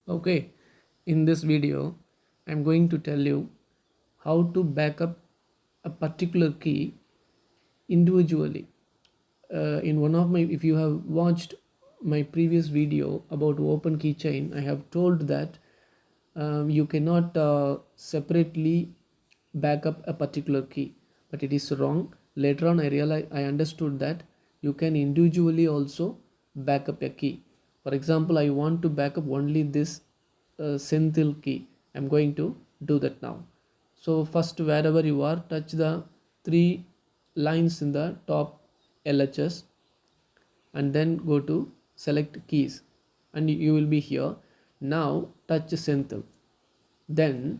Okay, in this video, I'm going to tell you how to back up a particular key individually. In one of my, if you have watched my previous video about open keychain, I have told that you cannot separately back up a particular key, but it is wrong. Later on, I understood that you can individually also back up a key. For example, I want to back up only this Senthil key. I'm going to do that now. So first, wherever you are, touch the three lines in the top LHS and then go to select keys and you will be here. Now touch Senthil. Then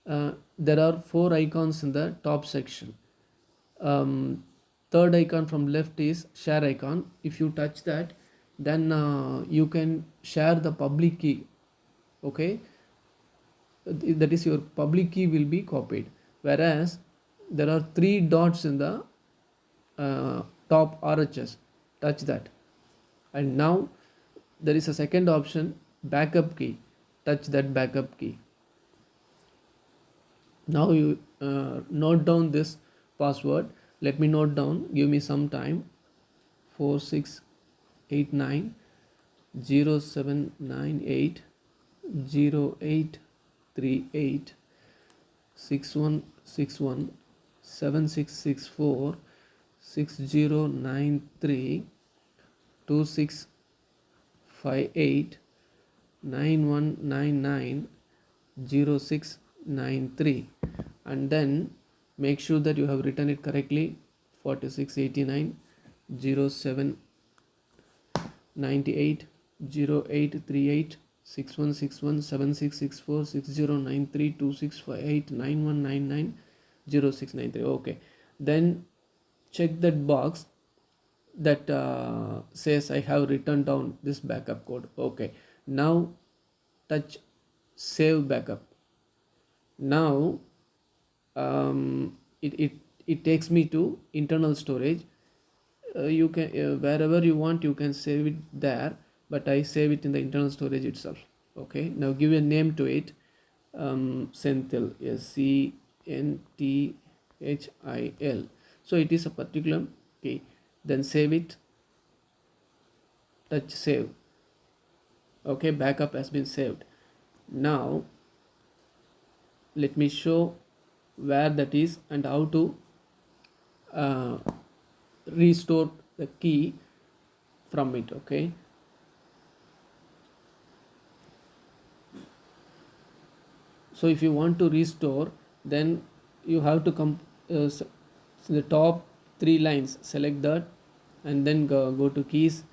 there are four icons in the top section. Third icon from left is share icon. If you touch that, then you can share the public key. Okay, that is, your public key will be copied, whereas there are three dots in the top RHS. Touch that, and now there is a second option, backup key. Touch that backup key. Now you note down this password. Let me note down, give me some time. 4689 and then make sure that you have written it correctly. 4689 07 98 0838 6161 7664 6093 2658 9199 0693. Okay, then check that box that says I have written down this backup code. Okay, now touch save backup. Now it takes me to internal storage. You can wherever you want you can save it there, but I save it in the internal storage itself. Okay, now give a name to it. Senthil, Senthil. So it is a particular key. Then save it, touch save. Okay, backup has been saved. Now let me show where that is and how to uh, restore the key from it. Okay, so if you want to restore, then you have to come the top three lines, select that and then go to keys,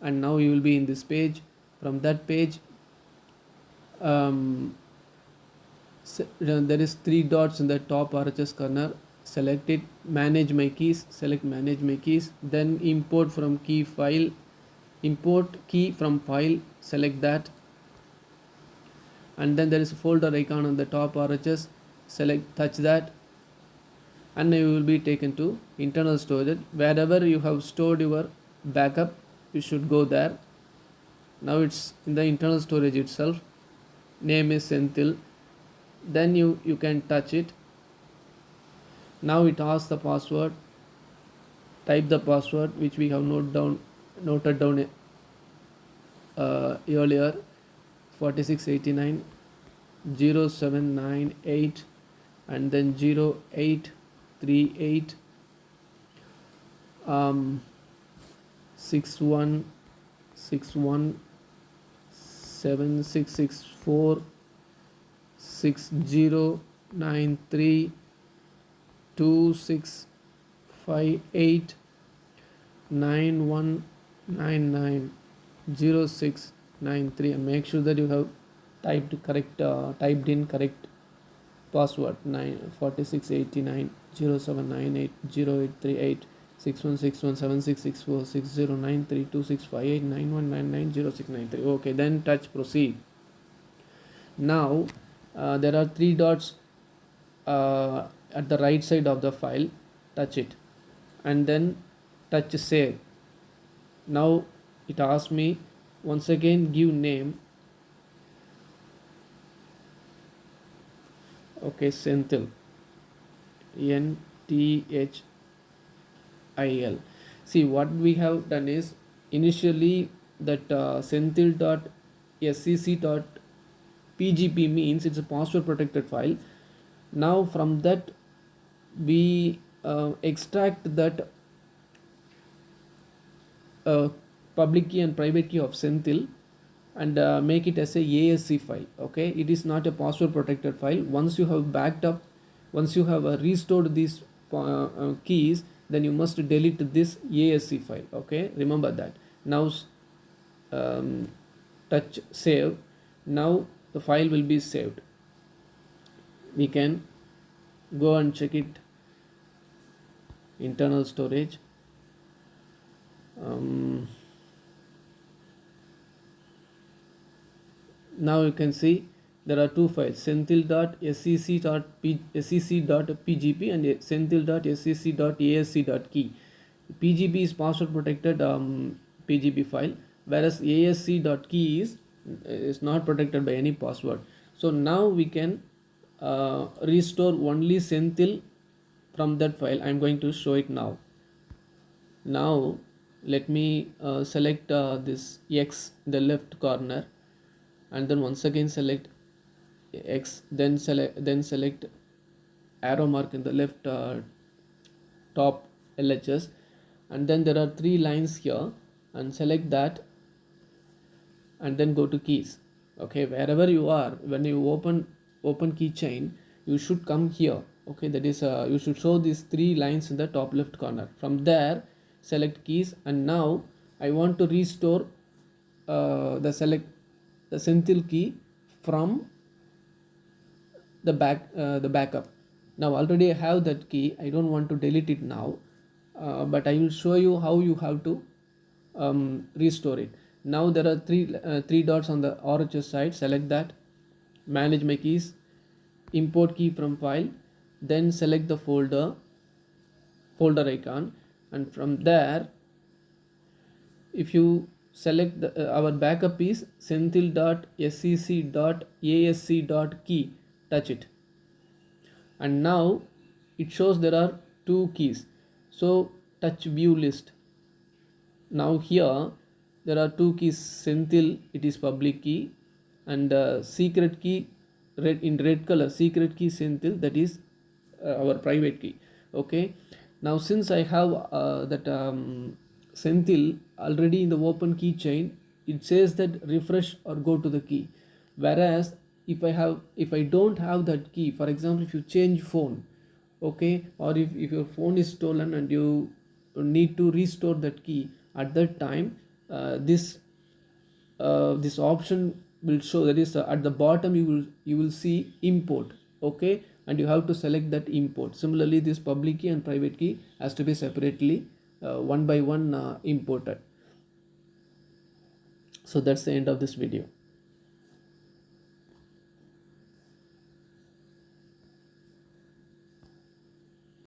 and now you will be in this page. From that page, there is three dots in the top RHS corner. Select it, manage my keys, select manage my keys, then import from key file, import key from file, select that, and then there is a folder icon on the top RHS. Select, touch that, and you will be taken to internal storage. Wherever you have stored your backup, you should go there. Now it's in the internal storage itself. Name is Senthil. Then you can touch it. Now it asks the password. Type the password which we have noted down earlier. 4689 0798 and then 0838 6161 7664 6093 2658 9199 0693, and make sure that you have typed in correct password. 4689 0798 0838 6161 7664 6093 2658 9199 0693. Okay, then touch proceed. Now there are three dots at the right side of the file. Touch it and then touch save. Now it asks me once again, give name. Okay, Senthil, Nthil. See, what we have done is initially that senthil.scc.pgp means it's a password protected file. Now from that we extract that uh, public key and private key of Senthil and make it as a ASC file. Okay, it is not a password protected file. Once you have backed up, once you have restored these keys, then you must delete this ASC file. Okay, remember that. Now um, touch save. Now the file will be saved. We can go and check it. Internal storage. Now you can see there are two files, senthil.scc.pgp and senthil.scc.asc.key. pgp is password protected pgp file, whereas asc.key is not protected by any password. So now we can restore only Senthil from that file. I am going to show it now. Now let me select this X in the left corner, and then once again select X, then select arrow mark in the left top LHS, and then there are three lines here, and select that, and then go to keys. Okay, wherever you are, when you open keychain, you should come here. Okay, that is you should show these three lines in the top left corner. From there select keys, and now I want to restore the Senthil key from the backup. Now already I have that key, I don't want to delete it now, but I will show you how you have to restore it. Now there are three dots on the RHS side. Select that, manage my keys, import key from file, then select the folder icon, and from there if you select our backup is senthil.scc.asc.key, touch it, and now it shows there are two keys. So touch view list. Now here there are two keys, Senthil, it is public key, and secret key, in red color, secret key Senthil, that is our private key. Okay, now since I have that Senthil already in the open keychain, it says that refresh or go to the key. Whereas if I don't have that key, for example if you change phone, okay, or if your phone is stolen and you need to restore that key, at that time this option will show, that is at the bottom you will see import. Okay, and you have to select that import. Similarly this public key and private key has to be separately one by one imported. So that's the end of this video.